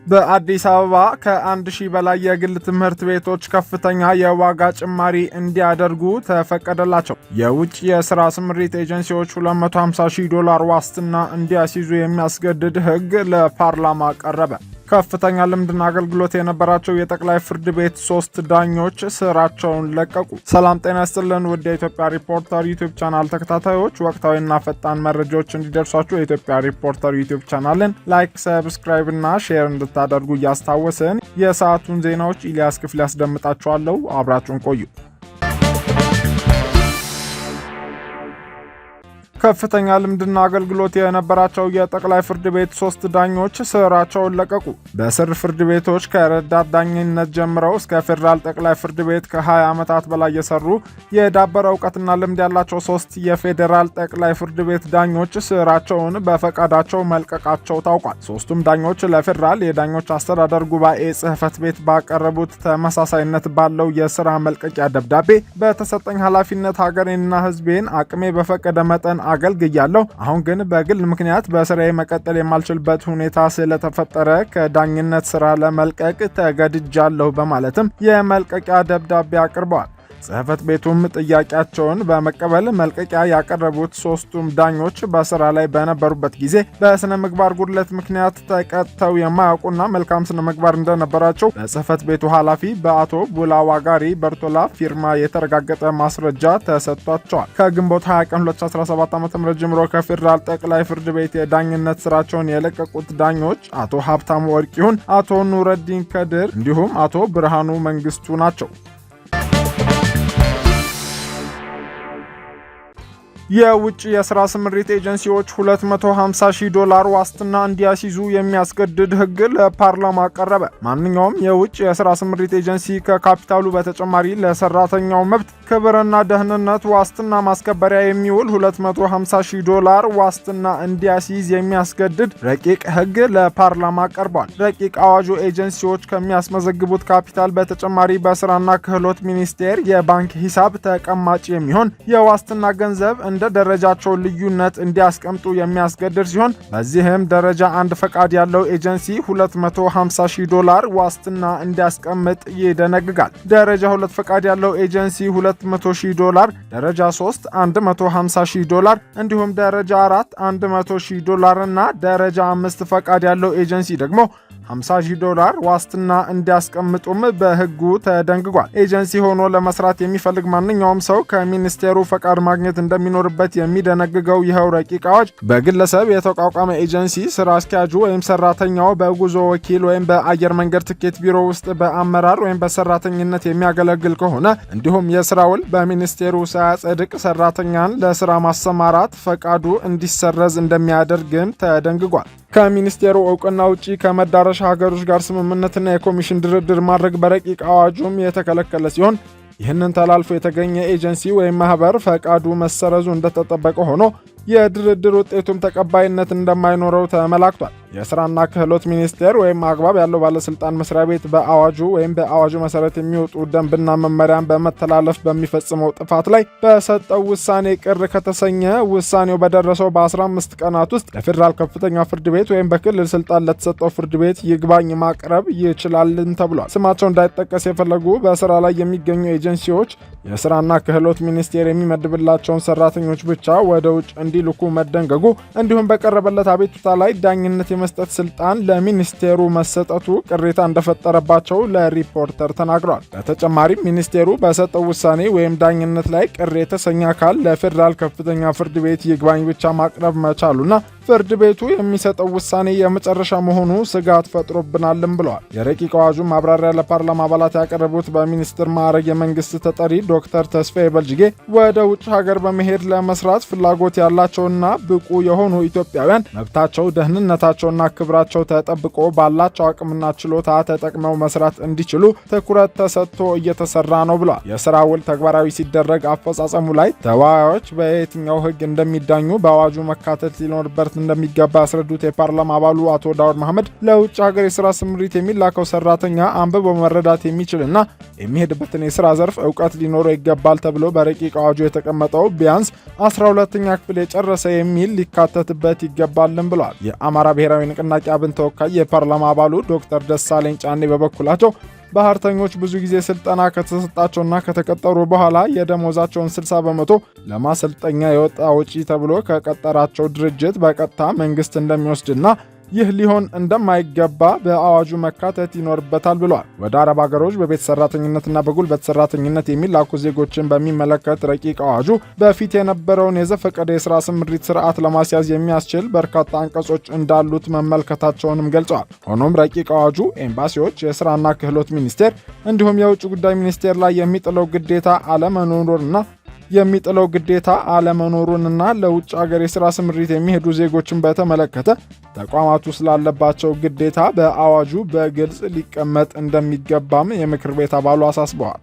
በአዲስ አበባ ከ1000 በላይ የግል ትምህርት ቤቶች ከፍተኛ የዋጋ ጭማሪ እንዲያደርጉ ተፈቀደላቸው። የውጭ የሥራ ስምሪት ኤጀንሲዎች $250,000 ዋስትና እንዲያስይዙ የሚያስገድድ ሕግ ለፓርላማ ቀረበ። ከፍተኛ ልምድና አገልግሎት የነበራቸው የጠቅላይ ፍርድ ቤት 3 ዳኞች ስራቸውን ለቀቁ። ሰላም ጤና ይስጥልን ውድ የኢትዮጵያ ሪፖርተር ዩቲዩብ ቻናል ተከታታዮች፣ ወቅታዊና ፈጣን መረጃዎች እንዲደርሷችሁ የኢትዮጵያ ሪፖርተር ዩቲዩብ ቻናልን ላይክ፣ ሰብስክራይብ እና ሼር እንድታደርጉ እያስታወስን የሰዓቱን ዜናዎች ኢሊያስ ክፍል ያስደምጣችኋለሁ። አብራችሁን ቆዩ። ከፍተኛ ልምድና አገልግሎት የነበራቸው የጠቅላይ ፍርድ ቤት 3 ዳኞች ስራቸውን ለቀቁ። በስር ፍርድ ቤቶች ከረዳት ዳኝነት ጀምረው እስከ ፌዴራል ጠቅላይ ፍርድ ቤት ከ20 ዓመታት በላይ የሰሩ የዳበረ እውቀትና ልምድ ያላቸው 3 የፌዴራል ጠቅላይ ፍርድ ቤት ዳኞች ስራቸውን በፈቃዳቸው መልቀቃቸው ታውቋል። 3ቱም ዳኞች ለፌዴራል የዳኞች አስተዳደር ጉባኤ ጽሕፈት ቤት ባቀረቡት ተመሳሳይነት ባለው የስራ መልቀቂያ ደብዳቤ በተሰጠኝ ኃላፊነት ሀገሬንና ሕዝቤን አቅሜ በፈቀደ መጠን አገልግያለሁ። አሁን ግን በግል ምክንያት በስራዬ መቀጠል የማልችልበት ሁኔታ ስለተፈጠረ ከዳኝነት ስራ ለመልቀቅ ተገድጃለሁ በማለትም የመልቀቂያ ደብዳቤ አቅርበዋል። ጽሕፈት ቤቱም ጥያቄያቸውን በመቀበል መልቀቂያ ያቀረቡት 3ቱም ዳኞች በስራ ላይ በነበሩበት ጊዜ በስነ ምግባር ጉድለት ምክንያት ተቀጥተው የማያውቁና መልካም ስነ ምግባር እንደነበራቸው በጽሕፈት ቤቱ ኃላፊ በአቶ ቡላዋጋሪ በርቶላ ፊርማ የተረጋገጠ ማስረጃ ተሰጥቷቸዋል። ከግንቦት 20 ቀን 2017 ዓ.ም ጀምሮ ከፌዴራል ጠቅላይ ፍርድ ቤት የዳኝነት ስራቸውን የለቀቁት ዳኞች አቶ ሀብታሙ ወርቅይሁን፣ አቶ ኑረዲን ከድር እንዲሁም አቶ ብርሃኑ መንግስቱ ናቸው። የውጭ የሥራ ስምሪት ኤጀንሲዎች $250,000 ዋስትና እንዲያስይዙ የሚያስገድድ ሕግ ለፓርላማ ቀረበ። ማንኛውም የውጭ የሥራ ስምሪት ኤጀንሲ ከካፒታሉ በተጨማሪ ለሰራተኛው መብት ክብርና ደህንነት ዋስትና ማስከበሪያ የሚውል $250,000 ዋስትና እንዲያስይዝ የሚያስገድድ ረቂቅ ሕግ ለፓርላማ ቀርቧል። ረቂቅ አዋጁ ኤጀንሲዎች ከሚያስመዘግቡት ካፒታል በተጨማሪ በስራና ክህሎት ሚኒስቴር የባንክ ሂሳብ ተቀማጭ የሚሆን የዋስትና ገንዘብ እንደ ደረጃቸው ልዩነት እንዲያስቀምጡ የሚያስገድድ ሲሆን በዚህም ደረጃ 1 ፈቃድ ያለው ኤጀንሲ $250,000 ዋስትና እንዲያስቀምጥ ይደነግጋል። ደረጃ 2 ፈቃድ ያለው ኤጀንሲ $200,000፣ ደረጃ 3 $150,000 እንዲሁም ደረጃ 4 $100,000 እና ደረጃ 5 ፈቃድ ያለው ኤጀንሲ ደግሞ $50,000 ዋስትና እንዲያስቀምጡም በሕጉ ተደንግጓል። ኤጀንሲ ሆኖ ለመስራት የሚፈልግ ማንኛውም ሰው ከሚኒስቴሩ ፈቃድ ማግኘት እንደሚኖርበት የሚደነግገው ይኸው ረቂቅ አዋጅ በግለሰብ የተቋቋመ ኤጀንሲ ስራ አስኪያጁ ወይም ሰራተኛው በጉዞ ወኪል ወይም በአየር መንገድ ትኬት ቢሮ ውስጥ በአመራር ወይም በሰራተኝነት የሚያገለግል ከሆነ እንዲሁም የስራ ውል በሚኒስቴሩ ሳያጸድቅ ሰራተኛን ለስራ ማሰማራት ፈቃዱ እንዲሰረዝ እንደሚያደርግም ተደንግጓል። ከሚኒስቴሩ እውቅና ውጪ ከመዳረሻ ሀገሮች ጋር ስምምነትና የኮሚሽን ድርድር ማድረግ በረቂቅ አዋጁም የተከለከለ ሲሆን ይህንን ተላልፎ የተገኘ ኤጀንሲ ወይም ማህበር ፈቃዱ መሰረዙ እንደተጠበቀ ሆኖ የድርድር ውጤቱም ተቀባይነት እንደማይኖረው ተመላክቷል። የስራና ክህሎት ሚኒስቴር ወይም አግባብ ያለው ባለስልጣን መስሪያ ቤት በአዋጁ ወይም በአዋጁ መሰረት የሚወጡ ደንብና መመሪያን በመተላለፍ በሚፈጽመው ጥፋት ላይ በሰጠው ውሳኔ ቅር ከተሰኘ ውሳኔው በደረሰው በ15 ቀናት ውስጥ ለፌዴራል ከፍተኛ ፍርድ ቤት ወይም በክልል ስልጣን ለተሰጠው ፍርድ ቤት ይግባኝ ማቅረብ ይችላልን ተብሏል። ስማቸው እንዳይጠቀስ የፈለጉ በስራ ላይ የሚገኙ ኤጀንሲዎች የስራና ክህሎት ሚኒስቴር የሚመድብላቸውን ሰራተኞች ብቻ ወደ ውጭ እንዲልኩ መደንገጉ እንዲሁም በቀረበለት አቤቱታ ላይ ዳኝነት የመስጠት ስልጣን ለሚኒስቴሩ መሰጠቱ ቅሬታ እንደፈጠረባቸው ለሪፖርተር ተናግረዋል። በተጨማሪም ሚኒስቴሩ በሰጠው ውሳኔ ወይም ዳኝነት ላይ ቅር የተሰኘ አካል ለፌዴራል ከፍተኛ ፍርድ ቤት ይግባኝ ብቻ ማቅረብ መቻሉና ፍርድ ቤቱ የሚሰጠው ውሳኔ የመጨረሻ መሆኑ ስጋት ፈጥሮብናልም ብለዋል። የረቂቅ አዋጁ ማብራሪያ ለፓርላማ አባላት ያቀረቡት በሚኒስትር ማዕረግ የመንግስት ተጠሪ ዶክተር ተስፋዬ በልጅጌ ወደ ውጭ ሀገር በመሄድ ለመስራት ፍላጎት ያላቸውና ብቁ የሆኑ ኢትዮጵያውያን መብታቸው፣ ደህንነታቸውና ክብራቸው ተጠብቆ ባላቸው አቅምና ችሎታ ተጠቅመው መስራት እንዲችሉ ትኩረት ተሰጥቶ እየተሰራ ነው ብለዋል። የስራ ውል ተግባራዊ ሲደረግ አፈጻጸሙ ላይ ተወያዮች በየትኛው ሕግ እንደሚዳኙ በአዋጁ መካተት ሊኖርበት እንደሚገባ ያስረዱት የፓርላማ አባሉ አቶ ዳውድ መሐመድ ለውጭ ሀገር የስራ ስምሪት የሚላከው ሰራተኛ አንብቦ መረዳት የሚችልና የሚሄድበትን የስራ ዘርፍ እውቀት ሊኖረው ይገባል ተብሎ በረቂቅ አዋጁ የተቀመጠው ቢያንስ 12ኛ ክፍል የጨረሰ የሚል ሊካተትበት ይገባልም ብለዋል። የአማራ ብሔራዊ ንቅናቄ አብን ተወካይ የፓርላማ አባሉ ዶክተር ደሳለኝ ጫኔ በበኩላቸው ባህርተኞች ብዙ ጊዜ ስልጠና ከተሰጣቸውና ከተቀጠሩ በኋላ የደሞዛቸውን 60 በመቶ ለማሰልጠኛ የወጣ ወጪ ተብሎ ከቀጠራቸው ድርጅት በቀጥታ መንግስት እንደሚወስድና ይህ ሊሆን እንደማይገባ በአዋጁ መካተት ይኖርበታል ብለዋል። ወደ አረብ ሀገሮች በቤት ሰራተኝነትና በጉልበት ሰራተኝነት የሚላኩ ዜጎችን በሚመለከት ረቂቅ አዋጁ በፊት የነበረውን የዘፈቀደ የስራ ስምሪት ስርዓት ለማስያዝ የሚያስችል በርካታ አንቀጾች እንዳሉት መመልከታቸውንም ገልጸዋል። ሆኖም ረቂቅ አዋጁ ኤምባሲዎች፣ የስራና ክህሎት ሚኒስቴር እንዲሁም የውጭ ጉዳይ ሚኒስቴር ላይ የሚጥለው ግዴታ አለመኖሩንና ለውጭ ሀገር የሥራ ስምሪት የሚሄዱ ዜጎችን በተመለከተ ተቋማቱ ስላለባቸው ግዴታ በአዋጁ በግልጽ ሊቀመጥ እንደሚገባም የምክር ቤት አባሉ አሳስበዋል።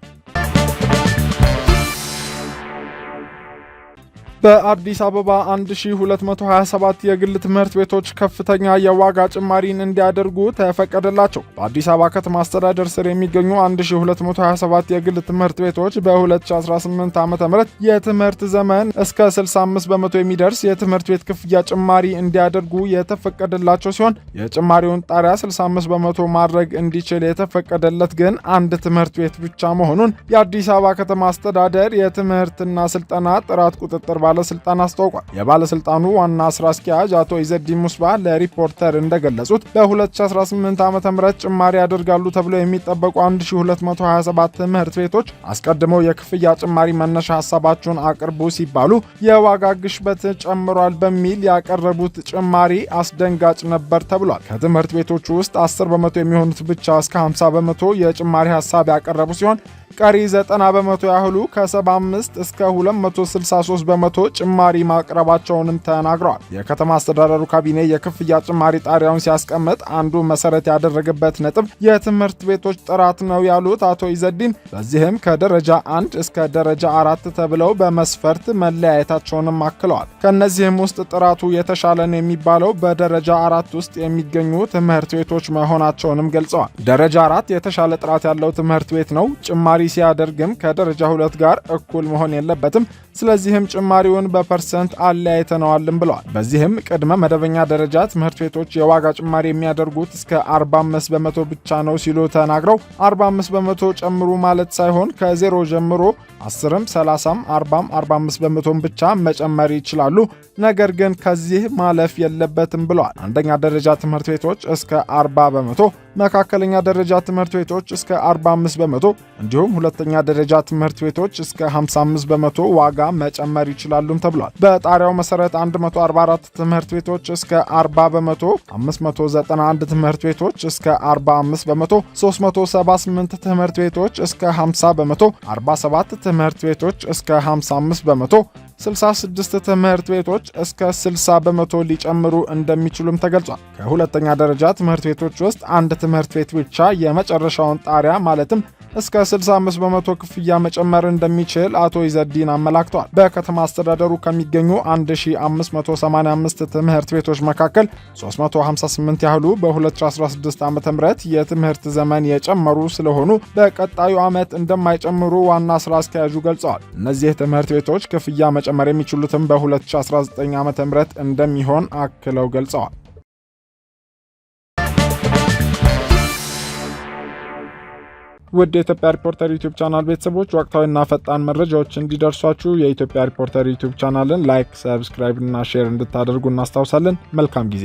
በአዲስ አበባ 1227 የግል ትምህርት ቤቶች ከፍተኛ የዋጋ ጭማሪን እንዲያደርጉ ተፈቀደላቸው። በአዲስ አበባ ከተማ አስተዳደር ስር የሚገኙ 1227 የግል ትምህርት ቤቶች በ2018 ዓ.ም የትምህርት ዘመን እስከ 65 በመቶ የሚደርስ የትምህርት ቤት ክፍያ ጭማሪ እንዲያደርጉ የተፈቀደላቸው ሲሆን የጭማሪውን ጣሪያ 65 በመቶ ማድረግ እንዲችል የተፈቀደለት ግን አንድ ትምህርት ቤት ብቻ መሆኑን የአዲስ አበባ ከተማ አስተዳደር የትምህርትና ስልጠና ጥራት ቁጥጥር ባለስልጣን አስታውቋል። የባለስልጣኑ ዋና ስራ አስኪያጅ አቶ ኢዘዲን ሙስባህ ለሪፖርተር እንደገለጹት በ2018 ዓ.ም ጭማሪ ያደርጋሉ ተብለው የሚጠበቁ 1227 ትምህርት ቤቶች አስቀድመው የክፍያ ጭማሪ መነሻ ሀሳባቸውን አቅርቡ ሲባሉ የዋጋ ግሽበት ጨምሯል በሚል ያቀረቡት ጭማሪ አስደንጋጭ ነበር ተብሏል። ከትምህርት ቤቶቹ ውስጥ 10 በመቶ የሚሆኑት ብቻ እስከ 50 በመቶ የጭማሪ ሀሳብ ያቀረቡ ሲሆን ቀሪ 90 በመቶ ያህሉ ከ75 እስከ 263 በመቶ ጭማሪ ማቅረባቸውንም ተናግረዋል። የከተማ አስተዳደሩ ካቢኔ የክፍያ ጭማሪ ጣሪያውን ሲያስቀምጥ አንዱ መሰረት ያደረገበት ነጥብ የትምህርት ቤቶች ጥራት ነው ያሉት አቶ ኢዘዲን በዚህም ከደረጃ 1 እስከ ደረጃ 4 ተብለው በመስፈርት መለያየታቸውንም አክለዋል። ከነዚህም ውስጥ ጥራቱ የተሻለ ነው የሚባለው በደረጃ 4 ውስጥ የሚገኙ ትምህርት ቤቶች መሆናቸውንም ገልጸዋል። ደረጃ 4 የተሻለ ጥራት ያለው ትምህርት ቤት ነው። ጭማሪ ሲያደርግም ከደረጃ 2 ጋር እኩል መሆን የለበትም። ስለዚህም ጭማሪውን በፐርሰንት አለያይተነዋልም ብለዋል። በዚህም ቅድመ መደበኛ ደረጃ ትምህርት ቤቶች የዋጋ ጭማሪ የሚያደርጉት እስከ 45 በመቶ ብቻ ነው ሲሉ ተናግረው 45 በመቶ ጨምሩ ማለት ሳይሆን ከዜሮ ጀምሮ 10ም 30ም 40ም 45 በመቶን ብቻ መጨመር ይችላሉ። ነገር ግን ከዚህ ማለፍ የለበትም ብለዋል። አንደኛ ደረጃ ትምህርት ቤቶች እስከ 40 በመቶ፣ መካከለኛ ደረጃ ትምህርት ቤቶች እስከ 45 በመቶ እንዲሁም ሁለተኛ ደረጃ ትምህርት ቤቶች እስከ 55 በመቶ ዋጋ መጨመር ይችላሉም ተብሏል። በጣሪያው መሰረት 144 ትምህርት ቤቶች እስከ 40 በመቶ፣ 591 ትምህርት ቤቶች እስከ 45 በመቶ፣ 378 ትምህርት ቤቶች እስከ 50 በመቶ፣ 47 ትምህርት ቤቶች እስከ 55 በመቶ፣ 66 ትምህርት ቤቶች እስከ 60 በመቶ ሊጨምሩ እንደሚችሉም ተገልጿል። ከሁለተኛ ደረጃ ትምህርት ቤቶች ውስጥ አንድ ትምህርት ቤት ብቻ የመጨረሻውን ጣሪያ ማለትም እስከ 65 በመቶ ክፍያ መጨመር እንደሚችል አቶ ኢዘዲን አመላክተዋል። በከተማ አስተዳደሩ ከሚገኙ 1585 ትምህርት ቤቶች መካከል 358 ያህሉ በ2016 ዓ.ም የትምህርት ዘመን የጨመሩ ስለሆኑ በቀጣዩ ዓመት እንደማይጨምሩ ዋና ስራ አስኪያጁ ገልጸዋል። እነዚህ ትምህርት ቤቶች ክፍያ መጨመር የሚችሉትም በ2019 ዓ.ም እንደሚሆን አክለው ገልጸዋል። ውድ የኢትዮጵያ ሪፖርተር ዩቲዩብ ቻናል ቤተሰቦች ወቅታዊና ፈጣን መረጃዎች እንዲደርሷችሁ የኢትዮጵያ ሪፖርተር ዩቲዩብ ቻናልን ላይክ፣ ሰብስክራይብ እና ሼር እንድታደርጉ እናስታውሳለን። መልካም ጊዜ